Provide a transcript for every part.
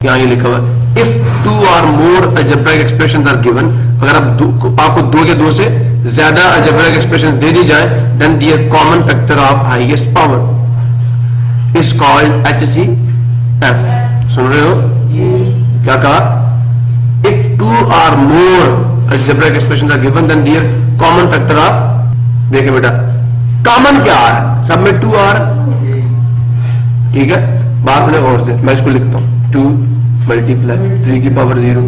यहां ये लिखा हुआ है इफ टू और more algebraic expressions are given, अगर आपको दो के दो से ज्यादा अलजेब्राइक एक्सप्रेशंस दे दी जाए, then the common factor of highest power is called HCF। सुन रहे हो क्या कहा? इफ टू और more algebraic expressions are given then the common factor of, देखिए बेटा कॉमन क्या आ रहा है, सब में 2 आ रहा है, ठीक है। बात से और से मैं इसको लिखता हूं 2 मल्टीप्लाई 3 की पावर 0,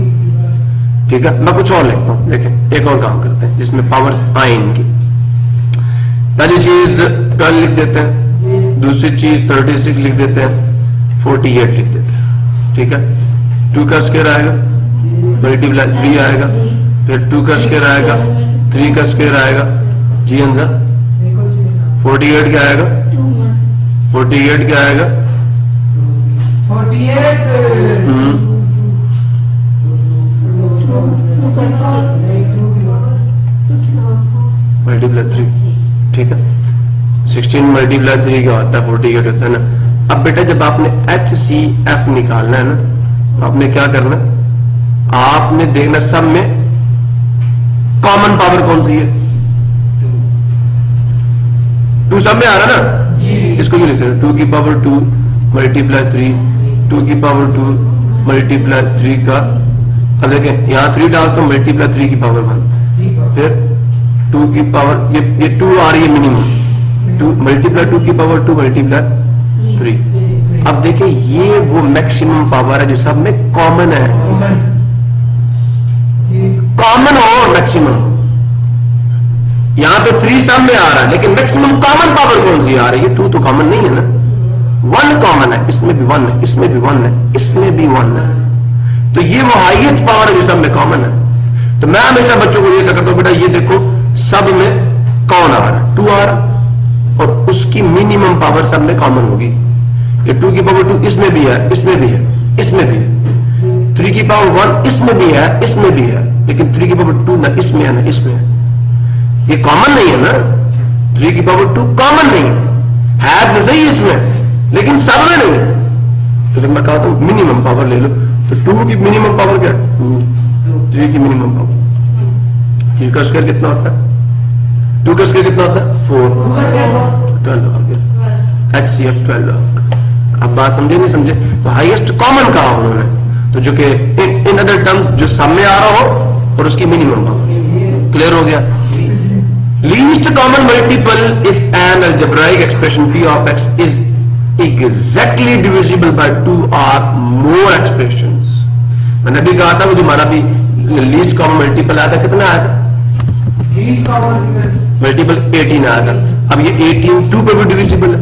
ठीक है। मैं कुछ और लिखता हूं, देखें एक और काम करते हैं जिसमें पावर्स आए इनकी। पहली चीज 12 लिख देते हैं, दूसरी चीज 36 लिख देते हैं, 48 लिख देते हैं, ठीक है। 2 का स्क्वायर आएगा, मल्टीप्लाई 3 आएगा, फिर 2 का स्क्वायर आएगा, 3 का स्क्वायर आएगा, जी अंदर 48 क्या आएगा, 48 क्या आएगा, 48 मल्टीप्लाई 3, ठीक है। 16 मल्टीप्लाई 3 क्या होता है, 48 होता है ना। अब बेटा जब आपने HCF निकालना है ना, तो आपने क्या करना, आपने देखना सब में कॉमन पावर कौन सी है, 2 सब में आ रहा ना, इसको क्यों लिख सकते, 2 की पावर 2 मल्टीप्लाई 3, 2 की पावर 2 मल्टीप्लाई 3 का, अब देखें यहां 3 डालता हूं, मल्टीप्लाई 3 की पावर 1, फिर 2 की पावर ये 2 आ रही है मिनिमम, 2 मल्टीप्लाई 2 की पावर 2 मल्टीप्लाई 3। अब देखें ये वो मैक्सिमम पावर है जो सब में कॉमन है, कॉमन हो मैक्सिमम। यहां पे 3 सब में आ रहा है, लेकिन मैक्सिमम कॉमन पावर कौन सी आ रही है, 2 तो कॉमन नहीं है ना, 1 कॉमन है, इसमें भी 1 है, इसमें भी 1 है, इसमें भी 1 है, तो ये वो हाईएस्ट पावर है जो सब में कॉमन है। तो मैं हमेशा बच्चों को ये करता हूं, बेटा ये देखो सब में कौन आ रहा है, 2 आ रहा है, और उसकी मिनिमम पावर सब में कॉमन होगी। ये 2 की पावर 2 इसमें भी है, इसमें भी है, इसमें भी है, 3 की पावर 1 इसमें भी है, इसमें भी है, लेकिन 3 की पावर 2 ना इसमें है ना इसमें है, ये कॉमन नहीं है ना, 3 की पावर 2 कॉमन नहीं है तो सही इसमें, लेकिन सब में नहीं है। तो जब मैं कहता हूं मिनिमम पावर ले लो, तो 2 की मिनिमम पावर क्या है, 2, 3 की मिनिमम पावर, 3 का स्क्वायर कितना होता है, 2 का स्क्वायर कितना होता है 4, 12 आ गया, HCF 12। अब बात समझे नहीं समझे, तो हाईएस्ट कॉमन कहा उन्होंने, तो जो कि इन अदर टर्म जो सब में आ रहा हो और उसकी मिनिमम पावर, क्लियर हो गया। Least common multiple if an algebraic expression P of X is exactly divisible by 2 or more expressions। मैंने भी कहा था वो जो हमारा भी लीस्ट कॉमन मल्टीपल आया था, कितना आया था, मल्टीपल 18 आया था। अब ये 18 2 पे भी डिविजिबल है,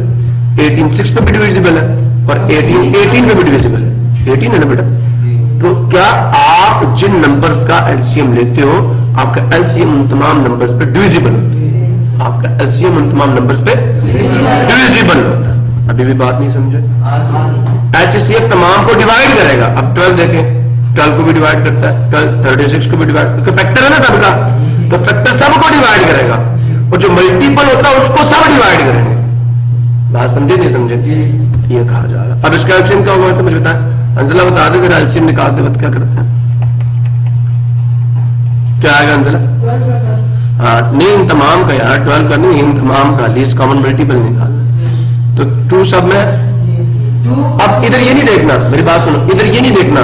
18 6 पे भी डिविजिबल है, और 18 18 पे भी डिविजिबल है, 18 है ना बेटा। तो क्या आप जिन नंबर्स का एलसीएम लेते हो, आपका एलसीएम उन तमाम नंबर्स पे डिविजिबल होता है, आपका एलसीएम उन तमाम नंबर्स पे डिविजिबल होता है। अभी भी बात नहीं समझे, HCF तमाम को डिवाइड करेगा। अब 12 देखें, 12 को भी डिवाइड करता है, 12 36 को भी डिवाइड, क्योंकि फैक्टर है ना सबका, तो फैक्टर सबको डिवाइड करेगा, और जो मल्टीपल होता है उसको सब डिवाइड करेंगे। बात समझे नहीं समझे, ये कहा जा रहा है। अब इसका एलसीएम क्या हुआ था मुझे बताएं, अंजला बता दे, अगर एलसीएम निकालते वक्त क्या करते हैं, क्या आएगा अंजला? हाँ नहीं, इन तमाम का यार, 12 का नहीं, इन तमाम का लीस्ट कॉमन मल्टीपल निकालना। तो 2 सब में, अब इधर ये नहीं देखना, मेरी बात सुनो, इधर ये नहीं देखना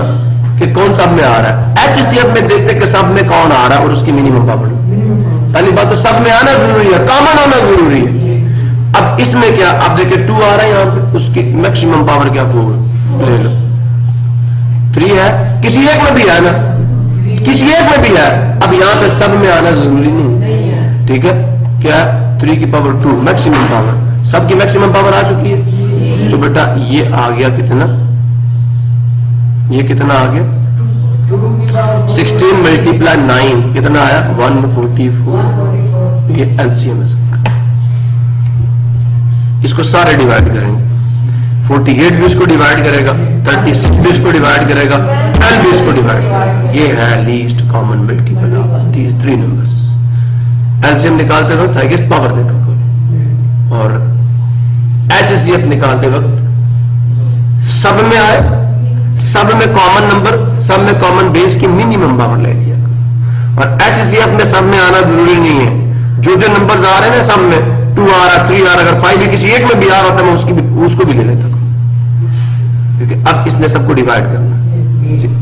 कि कौन सब में आ रहा है, HCF में देखते कि सब में कौन आ रहा है और उसकी मिनिमम पावर। पहली बात तो सब में आना जरूरी है, कॉमन होना जरूरी है। अब इसमें क्या, अब देखिए 2 आ रहा है यहां पे, उसकी मैक्सिमम पावर क्या 4 ले लो, 3 है, किसी एक में भी है ना, किसी एक में भी है। अब यहां पे सब में आना जरूरी नहीं, ठीक है। क्या 3 की पावर 2 मैक्सिमम पावर, सबकी मैक्सिमम पावर आ चुकी है। तो बेटा ये आ गया कितना, ये कितना आ गया, 16 मल्टीप्लाई 9 कितना आया, 144। ये एलसीएम है सबका। इसको सारे डिवाइड करेंगे, 48 भी इसको डिवाइड करेगा, 36 भी इसको डिवाइड करेगा, 12 भी इसको डिवाइड करेगा। ये है least common multiple of these 3 numbers. LCM निकालते वक्त हाईएस्ट पावर देखो, और HCF निकालते वक्त सब में आए, सब में कॉमन नंबर, सब में कॉमन बेस की मिनिमम पावर ले लिया। और एचसीएफ में सब में आना जरूरी नहीं है, जो जो नंबर्स आ रहे हैं ना सब में 2 आ रहा, 3 आ रहा, अगर 5 भी किसी एक में भी आ रहा होता मैं उसको भी ले लेता था, क्योंकि अब इसने सबको डिवाइड करना,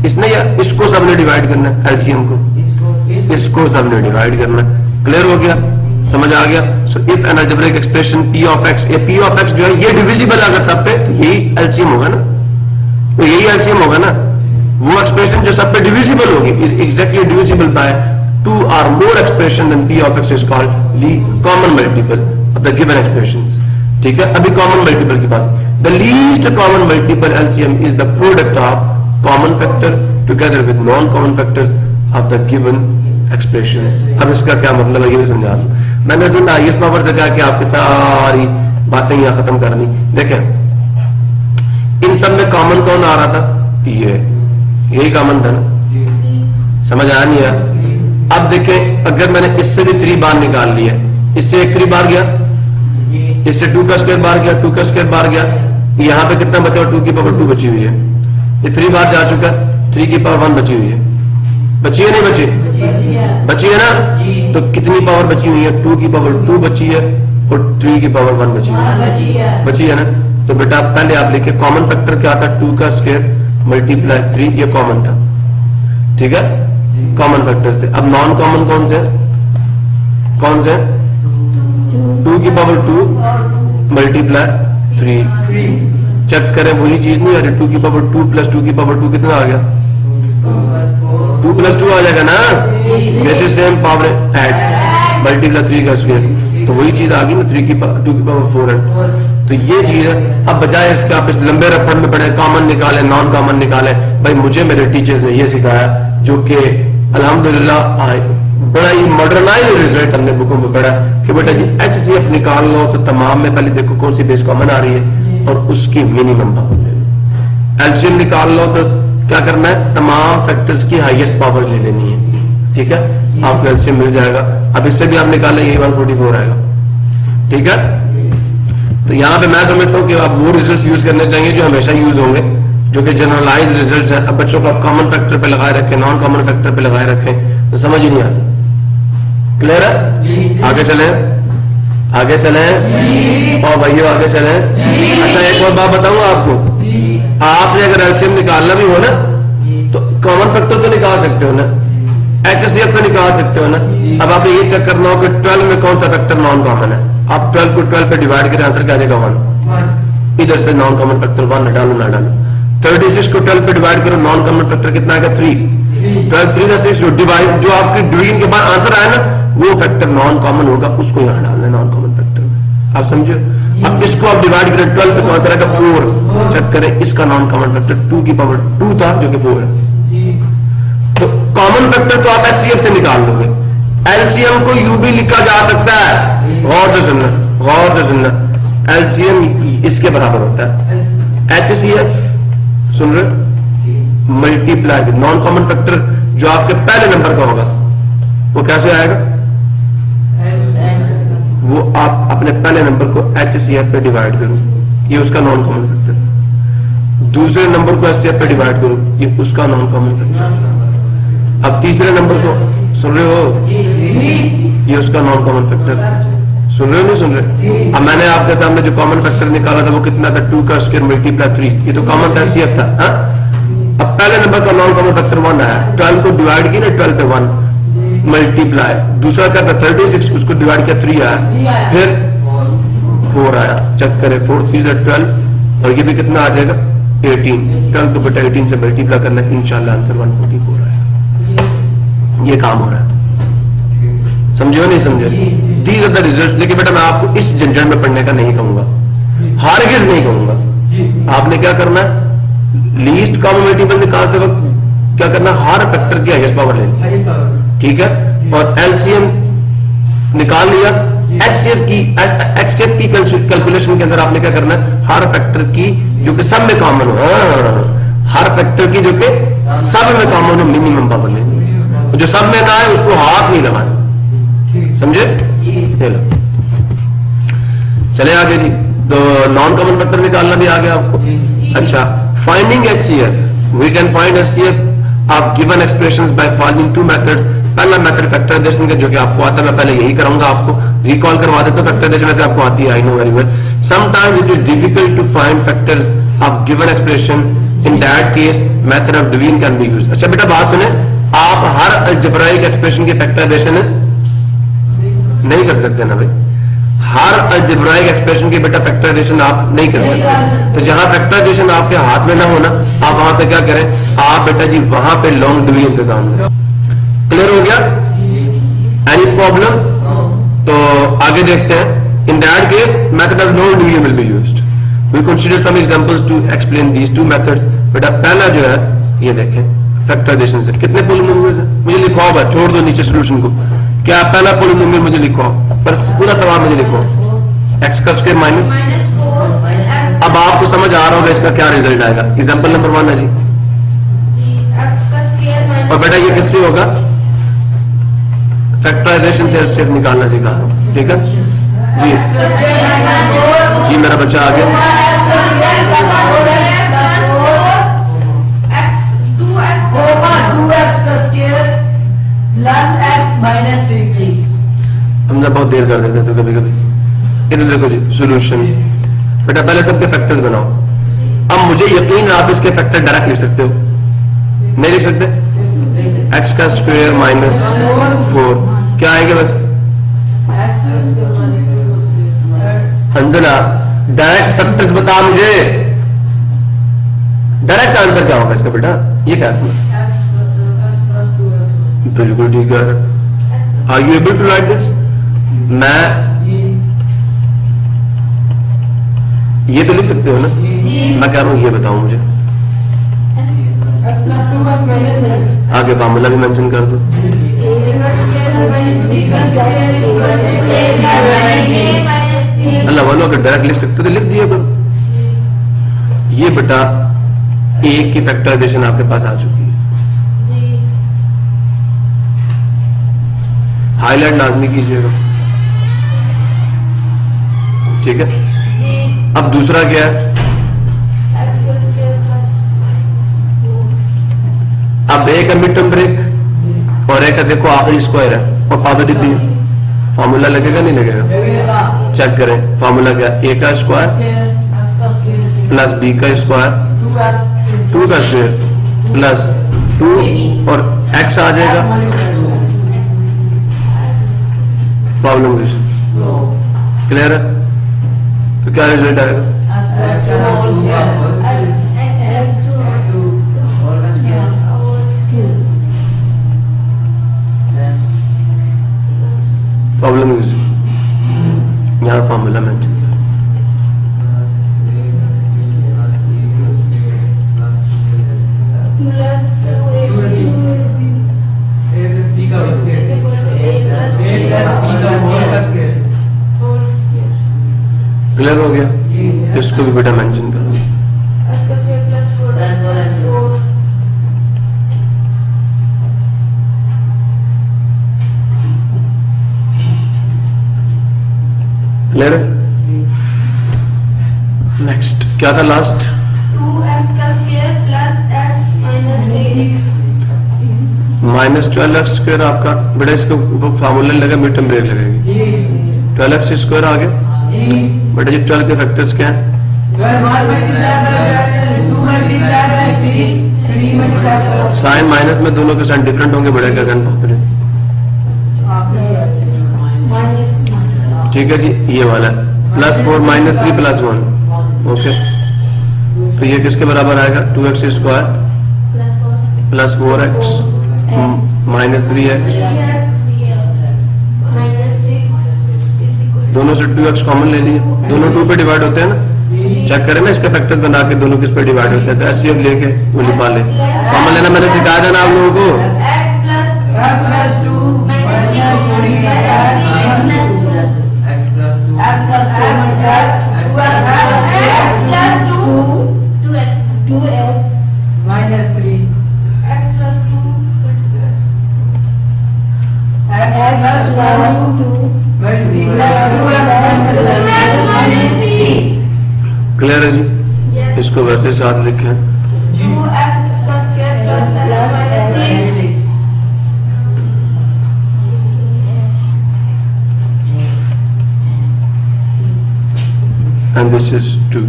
इसने या इसको सबने डिवाइड करना, एलसीएम को इसको सबने डिवाइड करना। क्लियर हो गया, समझ आ गया। So if N algebraic expression P of x, ये पी ऑफ एक्स जो है ये डिविजिबल अगर सब पे, तो यही एलसीएम होगा ना, तो यही एलसीएम होगा ना। वो एक्सप्रेशन जो सब पे डिविजिबल होगी is exactly divisible by 2 or more expression than p of x is called common multiple of the given expressions। ठीक है, अभी कॉमन मल्टीपल की बात। The least common multiple LCM is the product of common factor together with non common factors of the given expressions. अब इसका क्या मतलब है ये भी समझा दूं। मैंने इसमें हाईएस्ट पावर से कहा कि आपकी सारी बातें यहां खत्म करनी। देखें इन सब में कॉमन कौन आ रहा था, यही कॉमन था ना, समझ आया नहीं यार। अब देखें अगर मैंने इससे भी 3 बार निकाल लिया, इससे एक 3 बार गया, इससे 2 का स्क्वायर बार गया, 2 का स्क्वायर बार गया, यहां पे कितना बचा, 2 की पावर 2 बची हुई है। ये 3 बार जा चुका, 3 की पावर 1 बची हुई है। बची है नहीं बची, बची है ना, तो कितनी पावर बची हुई है, 2 की पावर 2 बची है और 3 की पावर 1 बची है, बची है ना। तो बेटा पहले आप लिखे कॉमन फैक्टर क्या था, 2 का स्क्वायर मल्टीप्लाई 3, ये कॉमन था, ठीक है, कॉमन फैक्टर्स थे। अब नॉन कॉमन कौन से, कौन से, 2 की पावर 2 मल्टीप्लाई 3, चेक करें वही चीज नहीं आ रही। 2 की पावर 2 प्लस 2 की पावर 2 कितना आ गया, 2 प्लस 2 आ जाएगा ना, जैसे सेम पावर ऐड मल्टीप्लाई 3 का स्क्वायर, तो वही चीज आ गई ना, 2 की पावर 4 है। तो ये चीज है। अब बजाय इसके आप इस लंबे रफ्तार में पढ़े, कॉमन निकाले नॉन कॉमन निकाले, भाई मुझे मेरे टीचर्स ने ये सिखाया, जो कि अल्हम्दुलिल्लाह बड़ा ही मॉडर्नाइज रिजल्ट हमने बुकों में पढ़ा कि बेटा जी एचसीएफ निकाल लो तो तमाम में पहले देखो कौन सी बेस कॉमन आ रही है और उसकी मिनिमम पावर ले लो। एलसीएम निकाल लो तो क्या करना है, तमाम फैक्टर्स की हाईएस्ट पावर ले लेनी है, ठीक है, आपको एलसीएम मिल जाएगा। अब इससे भी आप निकालें, यही 144 आएगा, ठीक है। तो यहां पे मैं समझता हूं कि आप वो रिजल्ट यूज करने चाहिए जो हमेशा यूज होंगे, जो कि जनरलाइज रिजल्ट है। अब बच्चों को आप कॉमन फैक्टर पे लगाए रखें, नॉन कॉमन फैक्टर पे लगाए रखें तो समझ ही नहीं आती। क्लियर है, आगे चले, आगे चले और भाइयों आगे चले। अच्छा एक और बात बताऊं आपको, आपने अगर एलसीएम निकालना भी हो ना तो कॉमन फैक्टर तो निकाल सकते हो ना, एचसीएफ तो निकाल सकते हो ना। अब आप ये चेक करना हो कि 12 में कौन सा फैक्टर नॉन कॉमन है, आप 12 को 12 पे डिवाइड करें, आंसर क्या आ जाएगा 1। इधर से नॉन कॉमन फैक्टर 1 डालो ना डालो। 36 को 12 पे डिवाइड करो, नॉन कॉमन फैक्टर कितना आएगा 3। 12 3 6 जो डिवाइड जो आपकी डिवीजन के बाद आंसर आया ना वो फैक्टर नॉन कॉमन होगा, उसको यहां डालना है नॉन कॉमन फैक्टर। आप समझे। अब इसको आप डिवाइड करें 12 पे तो आंसर आएगा 4। चेक करें इसका नॉन कॉमन फैक्टर 2 की पावर 2 था जो कि 4 है। तो कॉमन फैक्टर तो आप एचसीएफ से निकाल लोगे, एलसीएम को यू भी लिखा जा सकता है। गौर से सुनना, गौर से सुनना, एलसीएम इसके बराबर होता है एचसीएफ, सुन रहे, multiply with non common factor जो आपके पहले नंबर का होगा वो कैसे आएगा, वो आप अपने पहले नंबर को एचसीएफ पे डिवाइड करो, ये उसका नॉन कॉमन फैक्टर। दूसरे नंबर को एचसीएफ पे डिवाइड करो, ये उसका नॉन कॉमन फैक्टर। अब तीसरे नंबर को सुन रहे हो, ये उसका नॉन कॉमन फैक्टर। सुन रहे हो नहीं सुन रहे। अब मैंने आपके सामने जो कॉमन फैक्टर निकाला था वो कितना था, 2 का स्क्वायर मल्टीप्लाई 3, ये तो कॉमन एचसीएफ था। हा? अब पहले नंबर का नॉन कॉमन फैक्टर 1 आया, 12 को डिवाइड किया ना 12 पे 1 मल्टीप्लाई, दूसरा क्या था 36, उसको डिवाइड किया 3 आया, फिर 4 आया। चेक करें 4 3 12 और ये भी कितना आ जाएगा 18। 12 को बेटा 18 से मल्टीप्लाई करना, इंशाल्लाह आंसर 144 आया। ये काम हो रहा है, समझो नहीं समझे। These are the results. लेकिन बेटा मैं आपको इस झंझट में पढ़ने का नहीं कहूंगा, हारगिज़ नहीं कहूंगा। आपने क्या करना है, लीस्ट कॉमन मल्टीपल निकालते वक्त क्या करना, हर फैक्टर की हाईएस्ट पावर लेनी, ठीक है। और एलसीएम निकाल लिया, एचसीएफ की कैलकुलेशन के अंदर आपने क्या करना है, हर फैक्टर की जो कि सब में कॉमन हो, हर फैक्टर की जो कि सब में कॉमन हो मिनिमम पावर लेनी, जो सब में ना है उसको हाथ नहीं लगाना, समझे। चलो चले आगे जी। तो नॉन कॉमन फैक्टर निकालना भी आ गया आपको। अच्छा, finding HCF we can find HCF of given expressions by following two methods. पहला मेथड फैक्टराइजेशन का जो कि आपको आता है, मैं पहले यही करूंगा, आपको रिकॉल करवा देता हूं। फैक्टराइजेशन से आपको आती है, I know very well. Sometimes it is difficult to find factors of given expression, in that case method of division can be used. अच्छा बेटा बात सुने, आप हर अलजेब्राइक एक्सप्रेशन की फैक्टराइजेशन नहीं कर सकते ना भाई, हर अलजेब्राइक एक्सप्रेशन की बेटा फैक्टराइजेशन आप नहीं कर सकते। तो जहां फैक्टराइजेशन आपके हाथ में ना होना, आप वहां पे क्या करें, आप बेटा जी वहां पे लॉन्ग डिवीजन से काम करें। क्लियर हो गया? Any problem? तो आगे देखते हैं। In that case method of long division will be used. We consider some examples to explain these two methods. बेटा पहला जो है ये देखें, फैक्टराइजेशन से कितने पॉलिनोमियल्स हैं, मुझे लिखो होगा, छोड़ दो नीचे सॉल्यूशन को। क्या पहला पॉलिनोमियल मुझे लिखो, पर पूरा सवाल मुझे लिखो, x का स्क्वायर माइनस। अब आपको समझ आ रहा होगा इसका क्या रिजल्ट आएगा। एग्जांपल नंबर 1 है जी, और बेटा ये किससे होगा, फैक्टराइजेशन से HCF निकालना सिखा रहा हूं, ठीक है जी। जी मेरा बच्चा आ गया। हमने बहुत देर कर देते तो कभी कभी। इधर देखो जी सॉल्यूशन, बेटा पहले सबके फैक्टर्स बनाओ। अब मुझे यकीन है आप इसके फैक्टर डायरेक्ट लिख सकते हो, नहीं लिख सकते? x का स्क्वायर माइनस 4 क्या आएगा बस? अंजना डायरेक्ट फैक्टर्स बता मुझे, डायरेक्ट आंसर क्या होगा इसका बेटा? ये क्या है? बिल्कुल ठीक है। Are you able to write this? मैं ये तो लिख सकते हो ना? मैं कह रहा हूं ये बताओ मुझे, आगे फार्मूला भी मेंशन कर दो। अल्लाह वालों अगर डायरेक्ट लिख सकते तो लिख दिए करो। ये बेटा एक की फैक्टराइजेशन आपके पास आ चुकी है, हाईलाइट लाजमी कीजिएगा, ठीक है। अब दूसरा क्या है? अब एक है मिड टर्म ब्रेक और एक है देखो आखिरी स्क्वायर है और पावर दी है। फॉर्मूला लगेगा नहीं लगेगा? चेक करें फॉर्मूला क्या, ए का स्क्वायर प्लस बी का स्क्वायर 2 का स्क्वायर प्लस 2 और एक्स आ जाएगा। प्रॉब्लम क्लियर है? तो क्या रिजल्ट आएगा? प्रॉब्लम यहां फॉर्मूला मेंशन क्लियर हो गया? इसको भी बेटा मेंशन करो। क्लियर? नेक्स्ट क्या था लास्ट? 2x का square plus x minus 6 minus 12x square आपका बेटा, इसको फार्मूला लगा मिड टर्म ब्रेक लगेगी। 12x स्क्वायर आ गया बेटा जी। 12 के फैक्टर्स क्या है? साइन माइनस में दोनों के साइन डिफरेंट होंगे, बड़े का साइन पॉपुलर, ठीक है जी। ये वाला +4 - 3 + 1 ओके। तो ये किसके बराबर आएगा? 2x square plus 4x minus 3x, दोनों से 2x कॉमन ले लिए, दोनों 2 पे डिवाइड होते हैं ना। चेक करें ना इसके फैक्टर्स बना के दोनों किस पे डिवाइड होते हैं, तो HCF लेके वो निकाल ले। कॉमन लेना मैंने सिखाया था ना आप लोगों को। क्लियर है जी? इसको वैसे साथ लिखें। 2x and this is 2।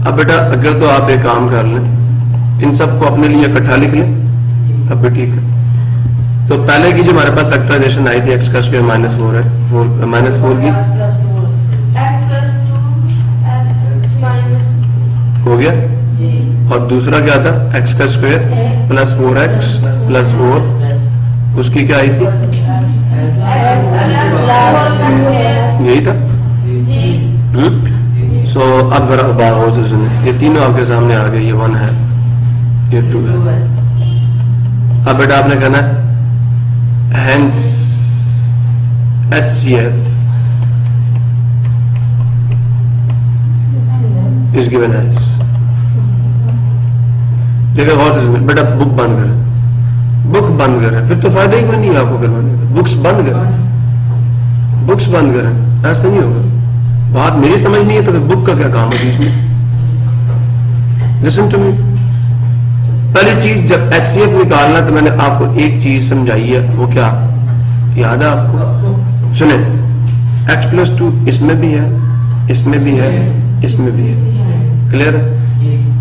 अब बेटा अगर तो आप एक काम कर लें, इन सबको अपने लिए इकट्ठा लिख लें, अब भी ठीक है। तो पहले की जो हमारे पास फैक्टराइजेशन आई थी एक्स का स्क्वायर माइनस 4 है, माइनस 4 की x plus 2 x minus हो गया। जी और दूसरा क्या था, एक्स का स्क्वायर प्लस 4x प्लस 4, उसकी क्या आई थी, यही था। सो अब जरा गौर से सुने, ये तीनों आपके सामने आ गए, ये 1 है, ये 2 है। अब बेटा आपने कहना है hence HCF is given as, देखिए गौर से सुने बेटा, बुक बंद करें, बुक बंद करें, फिर तो फायदा ही कोई नहीं है आपको करवाने का। बुक्स बंद करें, बुक्स बंद करें, ऐसा नहीं होगा। बात मेरी समझ नहीं है तो फिर बुक का क्या काम है बीच में। लिसन टू मी, पहली चीज जब HCF निकालना तो मैंने आपको एक चीज समझाई है, वो क्या याद है आपको? सुने, x प्लस 2 इसमें भी है, इसमें भी है, इसमें भी है, क्लियर है?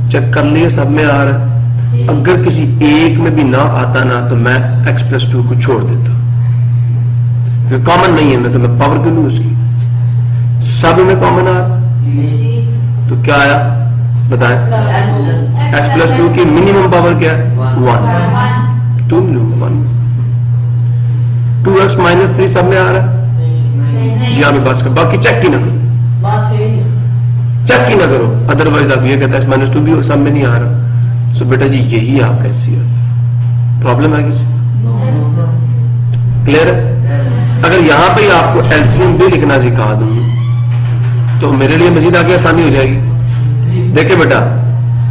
चेक कर लिए सब में आ रहा है। अगर किसी एक में भी ना आता ना तो मैं x प्लस 2 को छोड़ देता, क्योंकि कॉमन नहीं है, मैं तो मैं पावर क्यों लूं उसकी, सब में कॉमन आ रहा, तो क्या आया बताएं? x प्लस 2 की मिनिमम पावर क्या है? 1, 2 लूंगा 1। 2x माइनस 3 सब में आ रहा है, यहां भी बात कर, बाकी चेक ही ना करो, चेक ही ना करो, अदरवाइज आप ये कहते हैं माइनस 2 भी सब में नहीं आ रहा। सो बेटा जी यही आपका HCF प्रॉब्लम है किसी, क्लियर है? अगर यहां पे आपको LCM भी लिखना सिखा दूं तो मेरे लिए मजीद आगे आसानी हो जाएगी। देखिए बेटा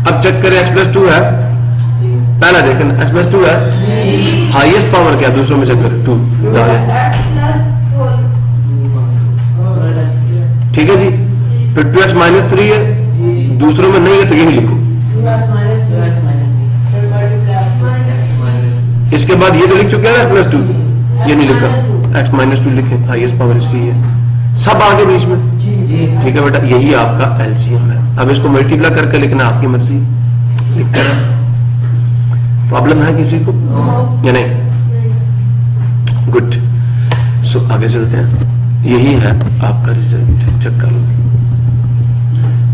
अब चेक करें, x प्लस 2 है, पहला देखें x प्लस 2 है, हाईएस्ट पावर क्या दूसरों में चेक करें 2, ठीक है जी। फिर 2x माइनस 3 है, दूसरों में नहीं है तो यही लिखो। इसके बाद ये तो लिख चुके हैं x प्लस 2, ये नहीं लिखा, x माइनस 2 लिखे, हाईएस्ट पावर इसकी है, सब आगे बीच में, ठीक है बेटा, यही आपका LCM है। अब इसको मल्टीप्लाई करके लिखना आपकी मर्जी, लिख कर प्रॉब्लम है किसी को या नहीं? गुड। सो आगे चलते हैं, यही है आपका रिजल्ट, चेक कर लो,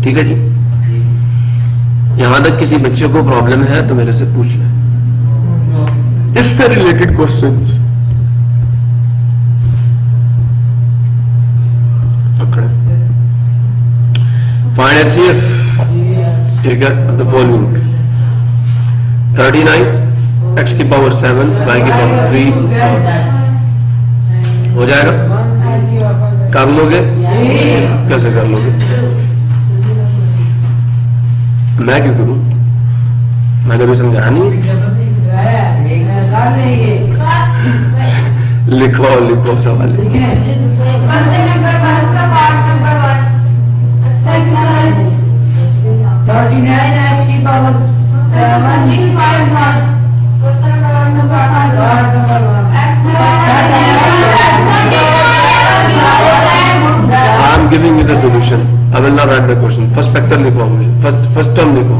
ठीक है जी। यहां तक किसी बच्चे को प्रॉब्लम है तो मेरे से पूछ लें, इससे रिलेटेड क्वेश्चंस फाइंड HCF, ठीक है, द फॉलोइंग 39 x की पावर 7 y की पावर 3 हो जाएगा, कर लोगे? कैसे कर लोगे? मैं क्यों करूं, मैंने भी समझाया नहीं। लिखो लिखो सवाल, I am giving you the solution. I will not write the question. First factor लिखो, हमने first term लिखो।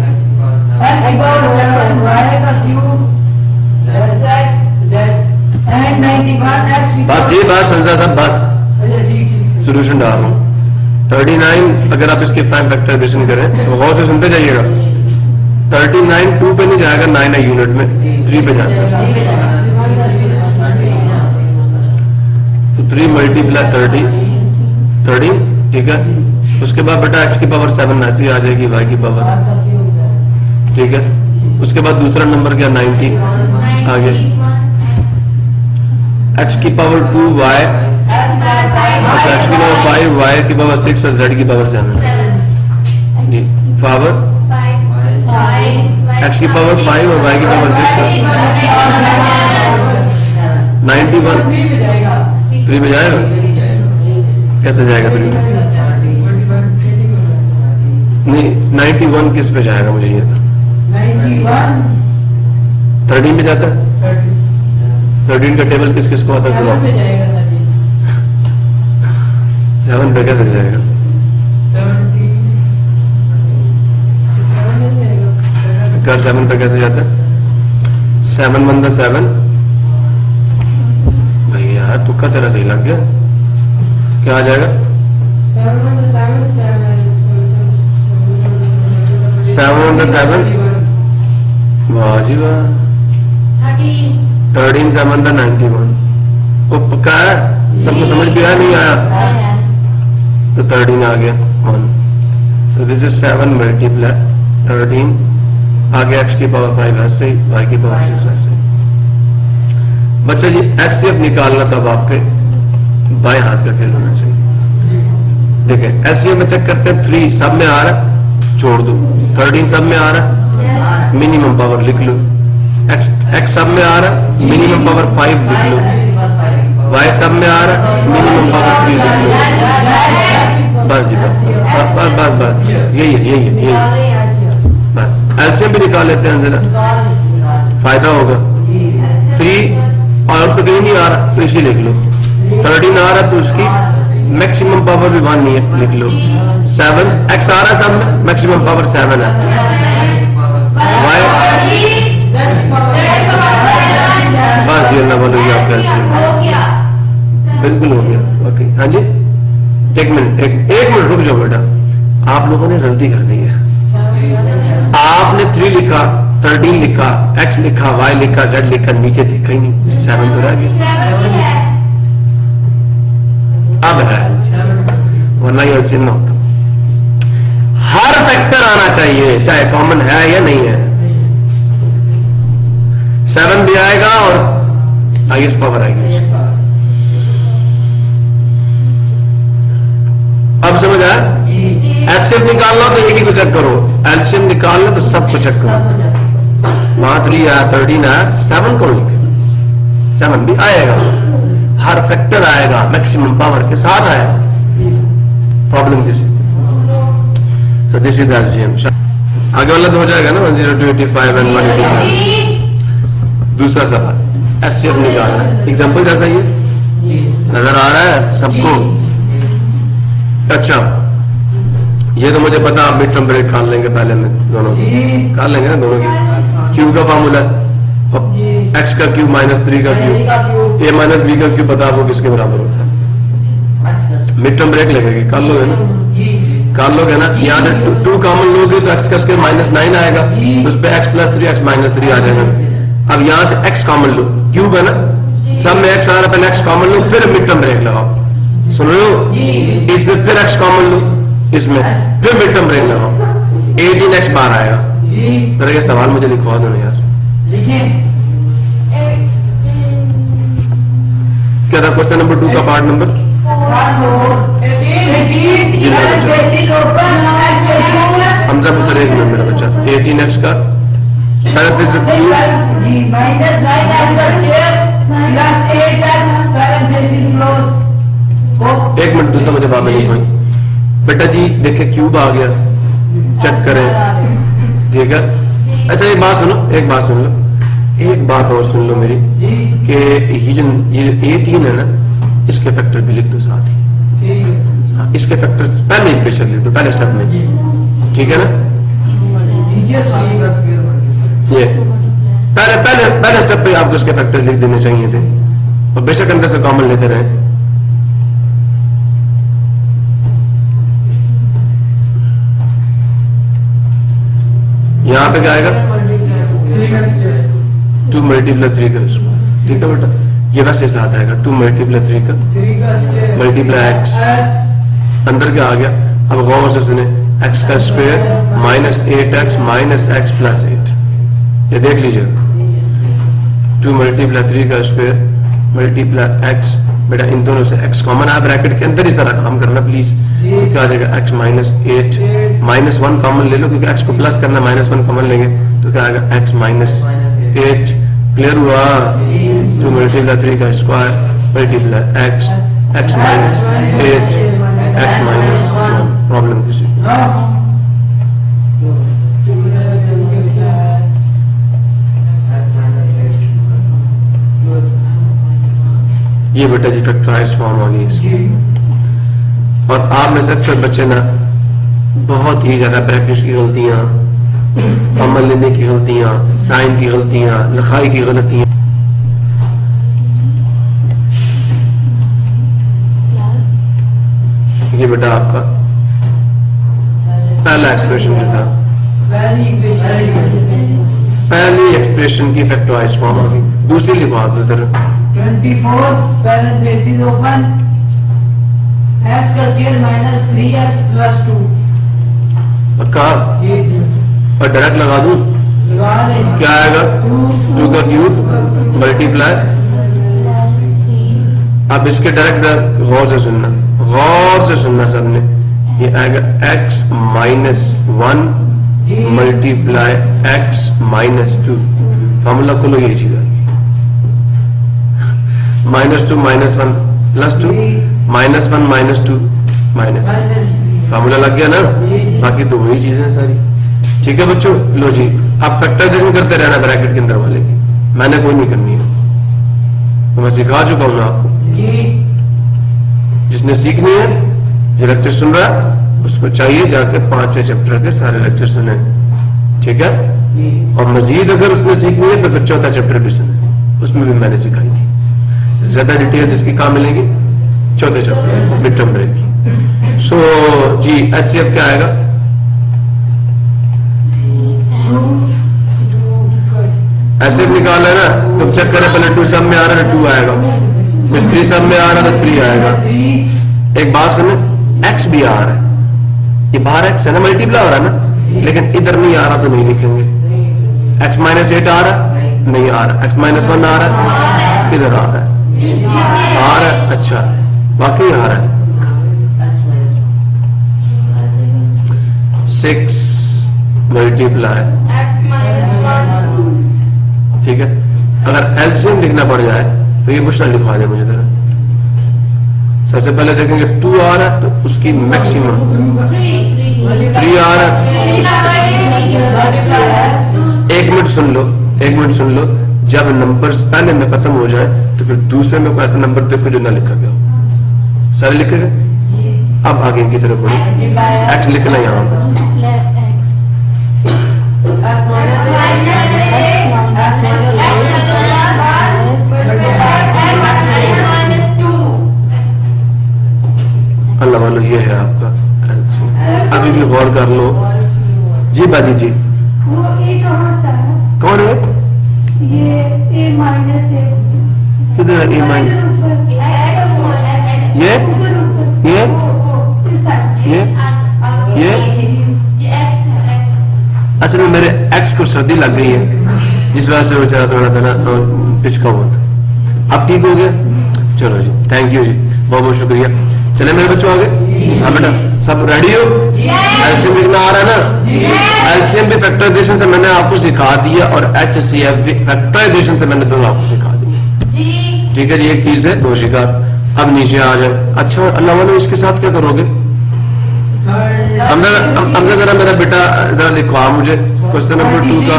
बस ये बात संजय साहब, बस सोल्यूशन डाल रहा हूँ। 39 अगर आप इसके प्राइम फैक्टराइजेशन करें तो गौर से सुनते जाइएगा, 39 2 पे नहीं जाएगा, 9 है यूनिट में, 3 पे जाता है, तो 3 मल्टीप्लाई 30, ठीक है। उसके बाद बेटा x की पावर 7 ऐसी आ जाएगी, y की पावर, ठीक है। उसके बाद दूसरा नंबर क्या, 90 आ गया, x की पावर 2 y, अच्छा x की पावर 5, y की पावर 6 और z की पावर 7 जी, पावर x की पावर 5 और y की पावर 6 91 3 में जाएगा, कैसे जाएगा 3 में? नहीं 91 किस पे जाएगा मुझे ये 13 पे जाता है, 13 का टेबल किस किस को आता है? 7 पे कैसे जाएगा? कर 7 पे कैसे जाता है? 7 1 7 भाई यार तुक्का तेरा सही लग गया। क्या आ जाएगा? 7 1 7 वाह जी वाह। 13 7 91। वो पक्का है? सबको समझ भी आया नहीं आया? तो 13 आ गया 1। तो दिस इज 7 मल्टीप्लाई 13 आगे x की पावर 5 ऐसे ही, y की पावर 6 ऐसे ही। बच्चा जी एचसीएफ निकालना तब आपके बाएं हाथ का खेल होना चाहिए। देखिए एचसीएफ में चेक करते हैं 3 सब में आ रहा है, छोड़ दो। 13 सब में आ रहा है, मिनिमम पावर लिख लो। x सब में आ रहा है, मिनिमम पावर 5 लिख लो। y सब में आ रहा है, मिनिमम पावर 3 लिख लो। बस जी बस बस बस बस बस यही है यही है यही है। बस एलसीएम भी निकाल लेते हैं जरा, फायदा होगा। 3 और तो कहीं नहीं आ रहा तो इसी लिख लो। 13 आ रहा तो उसकी मैक्सिमम पावर भी 1 नहीं है, लिख लो। 7 x आ रहा सब में, मैक्सिमम पावर 7 है। y बस ये ना बोलोगे आपका बिल्कुल हो गया। ओके हाँ जी एक मिनट एक मिनट रुक जाओ बेटा, आप लोगों ने गलती कर दी है। आपने 3 लिखा, 13 लिखा, x लिखा, y लिखा, z लिखा, नीचे देखा ही नहीं, 7 तो रह गया। अब है वरना ये एलसीएम ना होता। हर फैक्टर आना चाहिए चाहे कॉमन है या नहीं है। 7 भी आएगा और हाईएस्ट पावर आएगी। अब समझ आया? एलसीएम निकालना तो एक ही को चेक करो, एलसीएम निकालना तो सबको चेक करो। वहां 3 आया, 13 आया, 7 कौन लिखे? 7 भी आएगा, हर फैक्टर आएगा, मैक्सिमम पावर के साथ आएगा। प्रॉब्लम किसी तो दिस इज एलसीएम। आगे वाला तो हो जाएगा ना 10 to 85 एंड 185। दूसरा सवाल एलसीएम निकालना है, एग्जाम्पल जैसा ये नजर आ रहा है सबको? अच्छा ये तो मुझे पता, आप मिड टर्म ब्रेक काट लेंगे पहले में, दोनों काट लेंगे ना दोनों की। क्यू का फॉर्मूला एक्स का क्यूब -3 का क्यूब, ए माइनस बी का क्यूब पता आपको किसके बराबर होता है? मिड टर्म ब्रेक लगेगी, काट लोगे ना? काट लोगे ना? यहाँ से 2 कॉमन लोगे तो एक्स का स्क्वायर -9 आएगा, उस पर x + 3 x -3 आ जाएगा। अब यहाँ से x कॉमन लो, क्यूब है ना, सब में x आ रहा है, पहले x कॉमन लो फिर मिड टर्म ब्रेक लगाओ। सुन रहे हो? इसमें फिर x कॉमन लो, इसमें फिर मिड टर्म ब्रेक लगाओ, 18x बाहर आएगा। मेरा ये सवाल मुझे लिखवा दो ना यार। क्या था क्वेश्चन नंबर 2 का पार्ट नंबर? हमजा पुत्र 1 मिनट मेरा बच्चा। 18x का एक मिनट दूसरा मुझे बाबा नहीं कोई बेटा जी देखे क्यूब आ गया, चेक करें ठीक है। अच्छा एक बात सुनो, एक बात सुन लो, एक बात और सुन लो मेरी कि ये 18 है ना, इसके फैक्टर भी लिख दो साथ ही। हाँ, इसके फैक्टर्स पहले पे चल लिख दो, पहले स्टेप में, ठीक है ना? ये पहले स्टेप पे आपको इसके फैक्टर लिख देने चाहिए थे, और बेशक अंदर से कॉमन लेते रहे। यहाँ पे क्या आएगा? 2 × 3 का स्क्वायर, ठीक है बेटा? ये वैसे साथ आएगा 2 × 3 का मल्टीप्लाई x, अंदर क्या आ गया? अब गौर से सुने, x का स्क्वायर -8x -x + 8, ये देख लीजिए। 2 × 3 का स्क्वायर मल्टीप्लाई x, बेटा इन दोनों से x कॉमन है, ब्रैकेट के अंदर ही सारा काम करना प्लीज। क्या आ जाएगा? x -8 -1 कॉमन ले लो, क्योंकि x को प्लस करना, -1 कॉमन लेंगे तो क्या आएगा? x -8। क्लियर हुआ? 2 × 3 का square multiply x -8 x -1। Problem किसी? ये बेटा जी फैक्टराइज्ड फॉर्म आ गई इसकी। और आप में से अक्सर बच्चे ना बहुत ही ज्यादा प्रैक्टिस की गलतियां अमल लेने की गलतियां, साइन की गलतियां, लिखाई की गलतियां। ये बेटा आपका पहला एक्सप्रेशन जो था, पहली एक्सप्रेशन की फैक्टराइज फॉर्म आ गई। दूसरी लिखो आप इधर 24 parenthesis open x का स्क्वायर माइनस 3x प्लस 2। पक्का और डायरेक्ट लगा दूं, क्या आएगा? 2 का क्यूब मल्टीप्लाई। अब इसके डायरेक्ट गौर से सुनना, गौर से सुनना सबने। ये आएगा x minus 1 multiply x minus 2। Formula खोलो, ये चीज आएगी -2 -1 प्लस 2 -1 -2 माइनस। फॉर्मूला लग गया ना, बाकी तो वही चीजें हैं सारी। ठीक है बच्चों, लो जी आप फैक्टराइजेशन करते रहना ब्रैकेट के अंदर वाले की, मैंने कोई नहीं करनी है, तो मैं सिखा चुका हूं ना आपको। जिसने सीखनी है, जो लेक्चर सुन रहा है, उसको चाहिए जाकर 5वें चैप्टर के सारे लेक्चर सुने। ठीक है, और मजीद अगर उसने सीखनी है तो फिर 4था चैप्टर भी सुने, उसमें भी मैंने सिखाई थी। ज्यादा डिटेल जिसकी कहाँ मिलेगी? 4थे चैप्टर मिड टर्म ब्रेक की। सो जी HCF क्या आएगा? ऐसे निकाल है ना, तो चेक करें पहले 2 सब में आ रहा है 2 आएगा, फिर 3 सब में आ रहा है तो 3 आएगा। एक बात सुने, x भी आ रहा है, ये बाहर x है ना, मल्टीप्लाई हो रहा है ना, लेकिन इधर नहीं आ रहा तो नहीं लिखेंगे। x माइनस 8 आ रहा है, नहीं आ रहा। x माइनस 1 आ रहा है, इधर आ रहा है, आ रहा है। अच्छा, वाकई आ रहा है। 6 मल्टीप्लाई, x minus 1 ठीक है। अगर एलसीएम लिखना पड़ जाए तो ये क्वेश्चन लिखवा दे मुझे जरा। सबसे पहले देखेंगे 2 आ रहा है तो उसकी मैक्सिमम 3 आ रहा है। 1 मिनट सुन लो, 1 मिनट सुन लो। जब नंबर्स पहले में खत्म हो जाए तो फिर दूसरे में कोई ऐसा नंबर देखो जो ना लिखा गया हो। सारे लिखे गए। अब आगे की तरफ बढ़ो, एक्स लिखना यहाँ पर। अल्लाह वालो, ये है आपका। अभी भी गौर कर लो जी। बाजी जी, वो a कहाँ सा है? कौन है? ये a माइनस है। किधर है? ए माइनस ये ये असल में मेरे एक्स को सर्दी लग गई है, जिस वजह से बेचारा थोड़ा सा ना पिचका हुआ था। अब ठीक हो गया? चलो जी, थैंक यू जी, बहुत बहुत शुक्रिया। चले मेरे बच्चों आगे। हाँ बेटा, सब रेडी हो? एलसीएम लिखना आ रहा है ना? एलसीएम भी फैक्टराइजेशन से मैंने आपको सिखा दिया और HCF भी फैक्टराइजेशन से मैंने दोनों आपको सिखा दिया। ठीक है जी, एक तीर से 2 शिकार। अब नीचे आ जाए। अच्छा अल्लाह वाले, इसके साथ क्या करोगे? हमने जरा मेरा बेटा जरा लिखवा मुझे क्वेश्चन नंबर 2 का।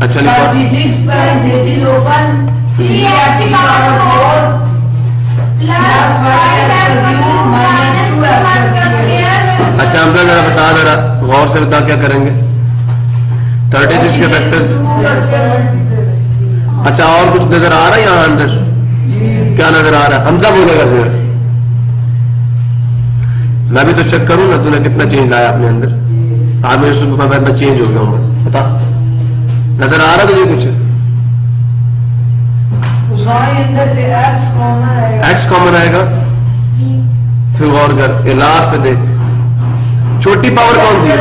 अच्छा लिखवा। अच्छा हमने जरा बता, जरा गौर से बता क्या करेंगे? 36 के फैक्टर्स। अच्छा और कुछ नजर आ रहा है यहाँ अंदर? क्या नजर आ रहा है? हमजा बोलेगा सिर्फ, मैं भी तो चेक करूं ना तूने कितना चेंज लाया अपने अंदर। आज मेरे सुबह बाद मैं चेंज हो गया हूं, बस बता नजर आ रहा तुझे कुछ? एक्स कॉमन आएगा। फिर गौर कर, ये लास्ट पे देख, छोटी पावर कौन सी है?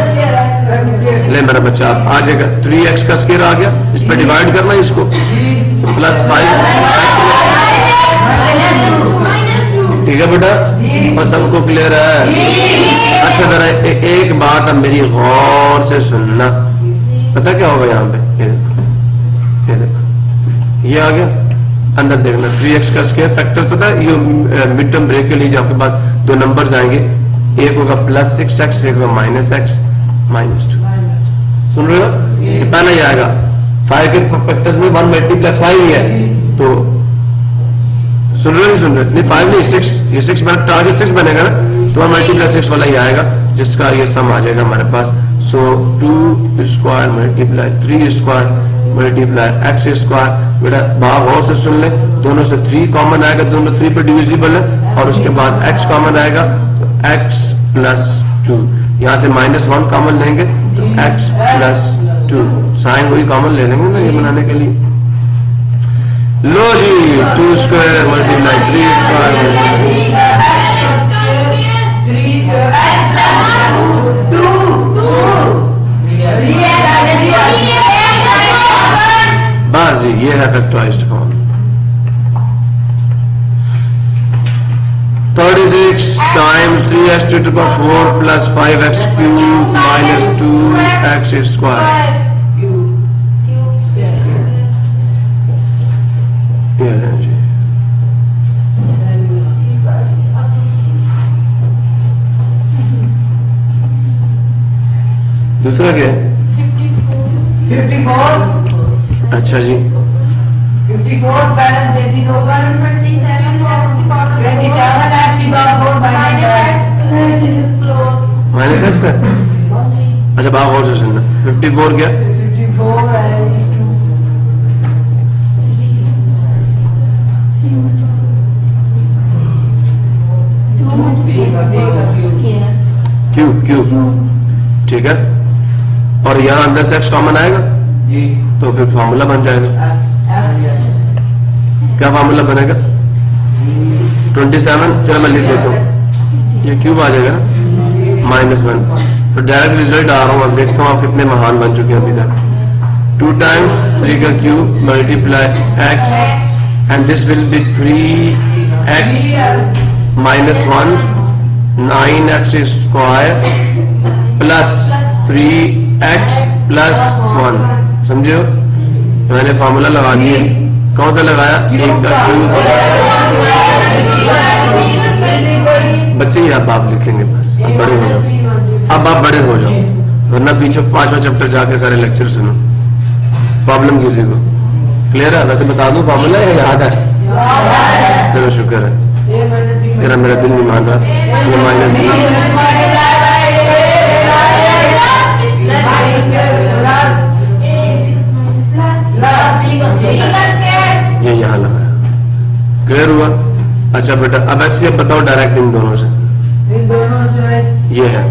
ले मेरा बच्चा आ जाएगा, 3x का स्क्वायर आ गया, इस पे डिवाइड करना इसको, +5। ठीक है बेटा, और सबको क्लियर है? अच्छा जरा एक बात अब मेरी गौर से सुनना। पता क्या होगा यहाँ पे? ये देखो, ये आ गया अंदर देखना, 3x का स्क्वायर फैक्टर। पता है ये मिड टर्म ब्रेक के लिए आपके पास 2 नंबर्स आएंगे, एक होगा +6x, एक होगा -x -2। सुन रहे हो? ये पहला ही आएगा। 5 के फैक्टर्स में 1 मल्टीप्लाई 5 ही है, तो सुन रहे नहीं? सुन रहे नहीं? 5 नहीं 6, ये 6 टारगेट 6 बनेगा ना, तो 1 मल्टीप्लाई 6 वाला ही आएगा। जिसका ये सम आ जाएगा हमारे पास। सो 2 square multiply 3 square multiply x square. बेटा भाग और से सुन ले, दोनों से 3 कॉमन आएगा, दोनों 3 पे डिविजिबल है, और उसके बाद x कॉमन आएगा तो x प्लस 2। यहाँ से -1 कॉमन लेंगे तो x प्लस 2, साइन वही कॉमन ले लेंगे ना ये बनाने के लिए। लो जी 2 स्क्वायर मल्टीप्लाई 3 स्क्वायर बस जी, ये है factorised form. 36 times 3x to the power 4 plus 5x cube minus 2x square। ये है जी। दूसरा क्या है? 54 अच्छा जी 54 parentheses open 27 x to the power 4 minus x minus x है। अच्छा भाग और से सुनना, 54 क्या? 54 क्यू क्यू ठीक है, और यहाँ अंदर से एक्स कॉमन आएगा जी तो फिर फॉर्मूला बन जाएगा। क्या फॉर्मूला बनेगा? 27, चलो मैं लिख देता हूँ, ये क्यूब आ जाएगा ना -1। तो डायरेक्ट रिजल्ट आ रहा हूँ, अब देखता हूँ आप कितने महान बन चुके हैं अभी तक। 2 टाइम्स 3 का cube multiply x and this will be 3x -1 9x square plus 3x plus 1। समझे हो? मैंने फॉर्मूला लगा दिया। कौन सा लगाया? 1 का क्यूब। बच्चे ही अब आप लिखेंगे, बस अब बड़े हो जाओ, अब आप बड़े हो जाओ, वरना पीछे 5वां चैप्टर जाके सारे लेक्चर सुनो। प्रॉब्लम किसी को क्लियर है? वैसे बता दूं फॉर्मूला है, याद है? चलो शुक्र है, तेरा मेरा दिल नहीं मान रहा। ये ये यहाँ लगाया, क्लियर हुआ? अच्छा बेटा अब ऐसे अब बताओ डायरेक्ट इन दोनों से। इन दोनों से ये है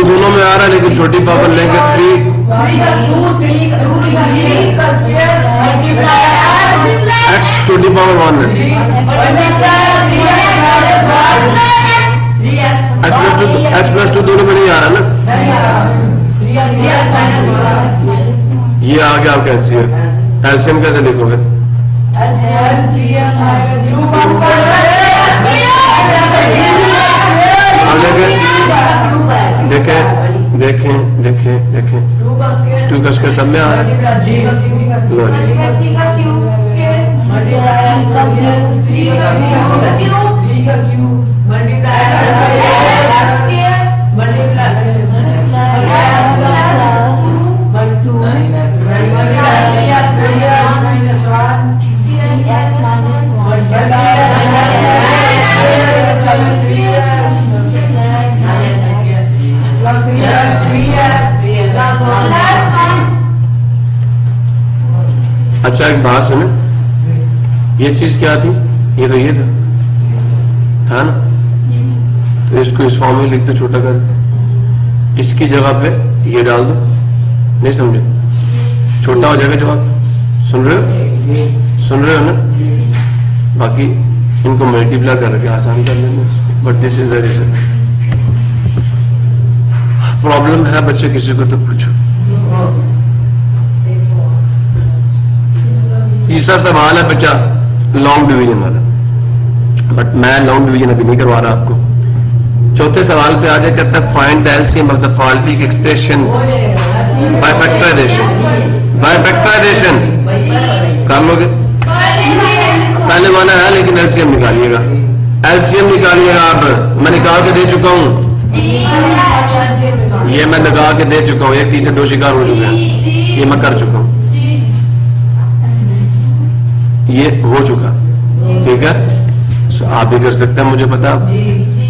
दोनों में आ रहा है, लेकिन छोटी पावर लेंगे 3 x छोटी पावर 1 है। x प्लस 2 दोनों में नहीं आ रहा ना, ये आ गया आपका एलसीएम। एलसीएम कैसे लिखोगे? देखें देखें देखें देखें 2 का स्क्वायर सब में आ रहा है। लो अच्छा एक बात सुने, ये चीज क्या थी? ये तो ये था ना, तो इसको इस फॉर्म में लिख दो छोटा कर, इसकी जगह पे ये डाल दो। नहीं समझे? छोटा हो जाएगा जवाब। सुन रहे हो? सुन रहे हो ना? बाकी इनको मल्टीप्लाई करके आसान कर लेना, but this is the reason. Problem है बच्चे किसी को तो पूछो। तीसरा सवाल है बच्चा लॉन्ग डिवीजन वाला, बट मैं लॉन्ग डिवीजन अभी नहीं करवा रहा आपको। चौथे सवाल पे आ जाए, कहता है find the LCM of the following expressions by factorization. By factorization कर लोगे? पहले वाला है, लेकिन एलसीएम निकालिएगा। एलसीएम निकालिएगा आप, मैं निकाल के दे चुका हूं, ये मैं निकाल के दे चुका हूं। 1 3 से 2 शिकार हो चुके हैं। ये मैं कर चुका हूं, जी ये हो चुका, ठीक है। So, आप भी कर सकते हैं, मुझे पता।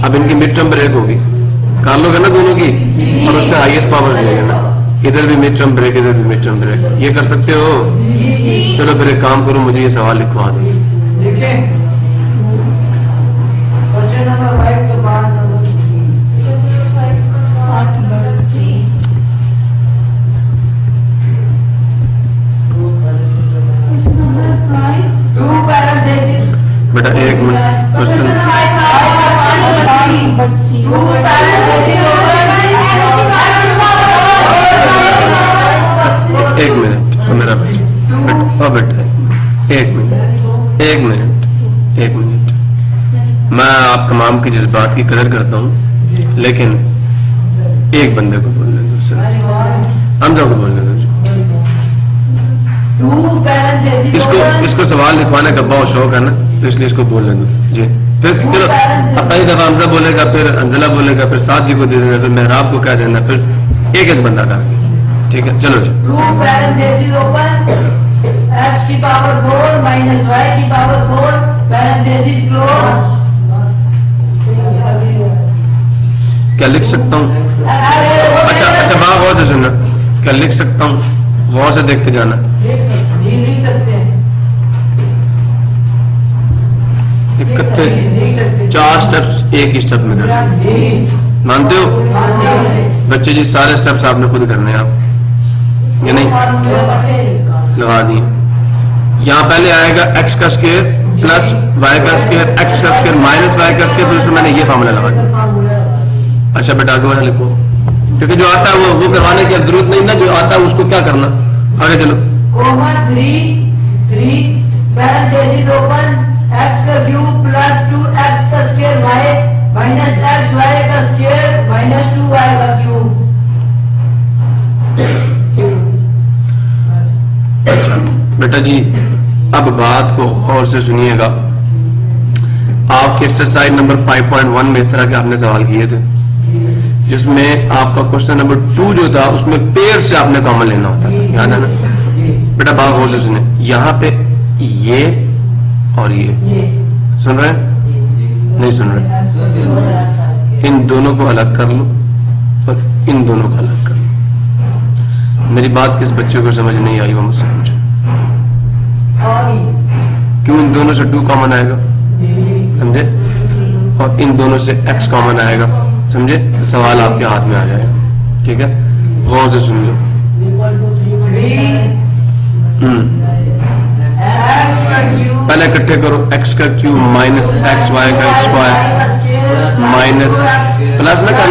अब इनकी मिड टर्म ब्रेक होगी, कर लोगे ना दोनों की, और उससे हाईएस्ट पावर देगा ना, इधर भी मिड टर्म ब्रेक, इधर भी मिड टर्म ब्रेक, ये कर सकते हो। चलो फिर एक काम करो, मुझे ये सवाल लिखवा दो। देखिए क्वेश्चन नंबर 5 के बाद नंबर 3 टू पैरेंथेसिस बेटा एक मिनट, क्वेश्चन टू पैरेंथेसिस एक मिनट, तो मेरा बेटा बेटा एक मिनट, एक मिनट, एक मिनट। मैं आप तमाम की जज्बात की कदर करता हूँ, लेकिन एक बंदे को बोलने दो, सर हम को बोलने दो। टू पैरेंथेसिस इसको सवाल लिखवाने का बहुत शौक है ना, तो इसलिए इसको बोलने दो जी। फिर चलो अब पहली दफा हमजा बोलेगा, फिर अंजला बोलेगा, फिर साथ जी को दे देना, फिर मेहराब को कह देना, फिर एक एक बंदा करेंगे, ठीक है। चलो जी। टू पैरेंथेसिस ओपन x की पावर 4 माइनस y की पावर 4 पैरेंथेसिस क्लोज। क्या लिख सकता हूँ? अच्छा बात गौर से सुनना, क्या लिख सकता हूँ? गौर से देखते जाना। लिख सकते हैं, इकट्ठे 4 स्टेप्स एक ही स्टेप में करना, मानते हो बच्चे जी? सारे स्टेप्स आपने खुद करने हैं, आप ये नहीं लगा दिए। यहाँ पहले आएगा x का स्क्वायर प्लस y का स्क्वायर, x का स्क्वायर माइनस y का स्क्वायर, तो मैंने ये फार्मूला लगा दिया। अच्छा बेटा आगे वाला लिखो, क्योंकि जो आता है वो करवाने की जरूरत नहीं ना, जो आता है उसको क्या करना। आगे चलो। कोमा 3 पैरेंथेसिस ओपन x का क्यूब प्लस 2x का square y minus x y का स्क्वायर माइनस 2y का क्यूब। बेटा जी अब बात को और से सुनिएगा। आपके एक्सरसाइज नंबर 5.1 में इस तरह के आपने सवाल किए थे, जिसमें आपका क्वेश्चन नंबर 2 जो था उसमें पेयर से आपने कॉमन लेना होता था, याद है ना बेटा? बात और से सुने, यहाँ पे ये और ये सुन रहे हैं? नहीं सुन रहे? इन दोनों को अलग कर लो और इन दोनों को अलग कर लो। मेरी बात किस बच्चे को समझ नहीं आई वो मुझसे पूछो। क्यों? इन दोनों से 2 कॉमन आएगा, समझे? और इन दोनों से x कॉमन आएगा, समझे? तो सवाल आपके हाथ में आ जाएगा, ठीक है? गौर से सुन लो। पहले इकट्ठे करो, x का क्यूब माइनस एक्स वाई का स्क्वायर माइनस प्लस ना कर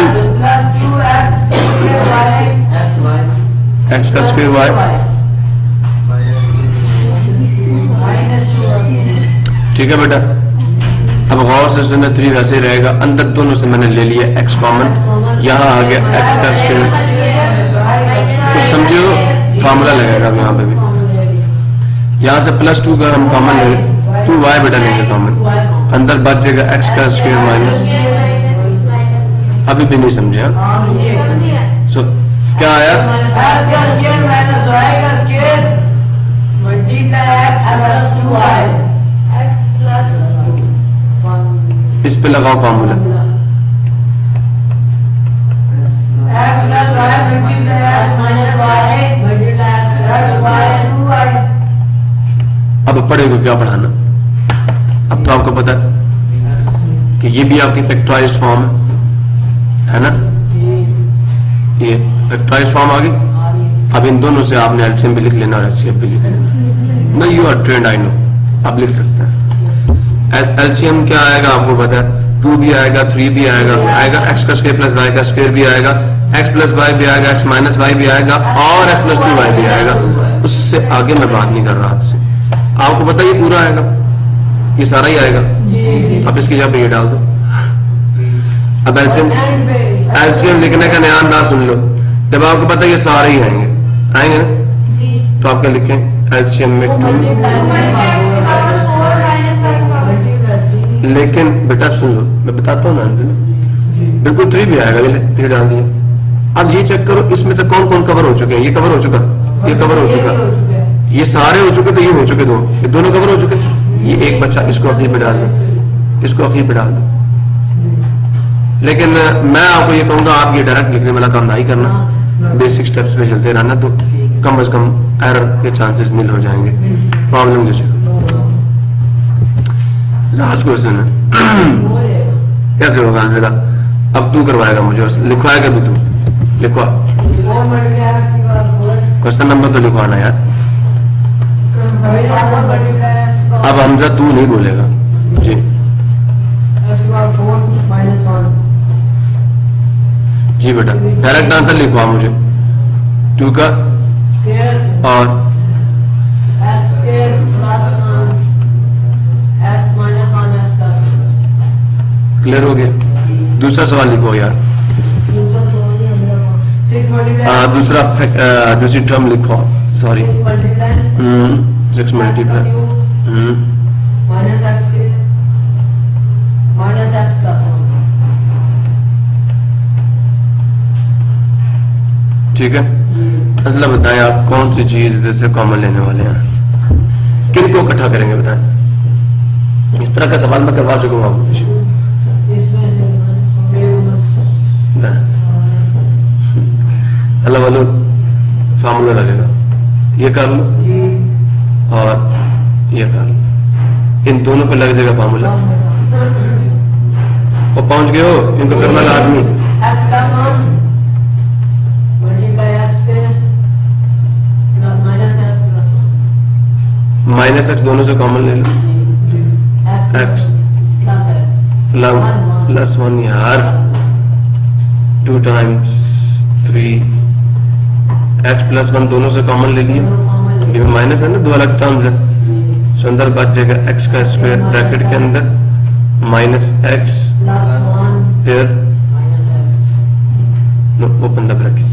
x का स्क्वायर y, ठीक है बेटा? अब गौर से सुनना, 3 वैसे ही रहेगा, अंदर दोनों से मैंने ले लिया x कॉमन, यहाँ आ गया x का स्क्वायर, तो समझो फॉर्मूला लगेगा यहाँ पे भी। यहाँ से +2 का हम कॉमन ले, 2y बेटा लेंगे कॉमन, अंदर बच जाएगा x का स्क्वायर माइनस, अभी भी नहीं समझे? सो क्या आया? x का स्क्वायर माइनस y का square multiply x plus 2y। इस पे लगाओ formula, x plus y multiply x minus y multiply x y 2y। अब पढ़े को क्या पढ़ाना? अब तो आपको पता है कि ये भी आपकी फैक्टराइज्ड फॉर्म है ना, ये फैक्टराइज्ड फॉर्म आ गई। अब इन दोनों से आपने एलसीएम भी लिख लेना और एचसीएफ भी लिख लेना। ना you are trained, I know, आप लिख सकते हैं। एलसीएम क्या आएगा आपको पता है? 2 भी आएगा, 3 भी आएगा, x का स्क्वायर प्लस y का स्क्वायर भी आएगा, x प्लस y भी आएगा, x माइनस y भी आएगा, और x प्लस 2y भी आएगा। उससे आगे मैं बात नहीं कर रहा आपसे, आपको पता ये पूरा आएगा, ये सारा ही आएगा। अब इसकी जगह पे ये डाल दो। अब एलसीएम लिखने का नया अंदाज सुन लो, जब आपको पता ये सारे ही आएंगे ना, तो आप क्या लिखें? एलसीएम में 2, लेकिन बेटा सुन लो, मैं बताता हूँ ना, बिल्कुल 3 भी आएगा, ये 3 डाल दिया। अब ये चेक करो इसमें से कौन कौन कवर हो चुके हैं। ये कवर हो चुका, ये कवर हो चुका, ये सारे हो चुके, तो ये हो चुके दो, ये दोनों कवर हो चुके। ये एक बच्चा, इसको अखीर पे डाल दो, इसको अखीर पे डाल दो। लेकिन मैं आपको ये कहूंगा, आप ये डायरेक्ट लिखने वाला काम नहीं करना, बेसिक स्टेप्स पे चलते रहना, तो कम से कम एरर के चांसेस नील हो जाएंगे। प्रॉब्लम जैसे लास्ट क्वेश्चन है, कैसे होगा आंसर? अब तू करवाएगा मुझे, लिखवाएगा भी तू, लिखवा। क्वेश्चन नंबर तो लिखवाना यार। अब हमजा तू नहीं बोलेगा जी। जी बेटा, डायरेक्ट आंसर लिखवा मुझे 2 का और क्लियर हो गया। दूसरा सवाल लिखो यार। दूसरा दूसरी टर्म लिखो, सॉरी 6 मल्टीप्लाई ठीक है। मतलब बताएं आप कौन सी चीज इधर से कॉमन लेने वाले हैं, किन को इकट्ठा करेंगे बताएं। इस तरह का सवाल मैं करवा चुका हूँ आपको। अलग अलग फार्मूला लगेगा, ये कर लो और ये कर लो, इन दोनों पे लग जाएगा फार्मूला। और पहुंच गए हो, इनको करना लाजमी। माइनस एक्स दोनों से कॉमन ले लो, एक्स प्लस 1 यार, 2 टाइम्स 3 एक्स प्लस 1 दोनों से कॉमन ले लिया, माइनस है ना, दो अलग टर्म्स है, सो अंदर बच जाएगा एक्स का स्क्वायर ब्रैकेट के अंदर माइनस एक्स, फिर ओपन द ब्रैकेट,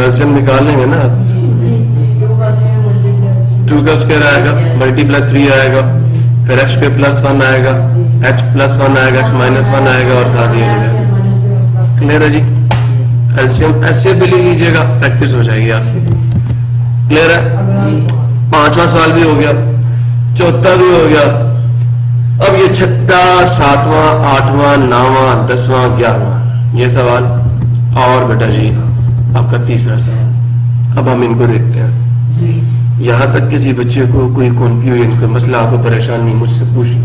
एलसीएम निकाल लेंगे ना। 2 का स्क्वायर आएगा, मल्टीप्लाई 3 आएगा, फिर एक्स स्क्वायर प्लस 1 आएगा, एक्स प्लस 1 आएगा, एक्स माइनस 1 आएगा और साथ ही क्लियर है जी। एलसीएम ऐसे भी ले लीजिएगा, प्रैक्टिस हो जाएगी आपकी। क्लियर है। 5वां सवाल भी हो गया, चौथा भी हो गया। अब ये 6वां, 7वां, 8वां, 9वां, 10वां, 11वां ये सवाल, और बेटा जी आपका तीसरा सवाल। अब हम इनको देखते हैं। यहां तक किसी बच्चे को कोई कन्फ्यूजन, कोई मसला, आपको परेशानी मुझसे पूछ लो।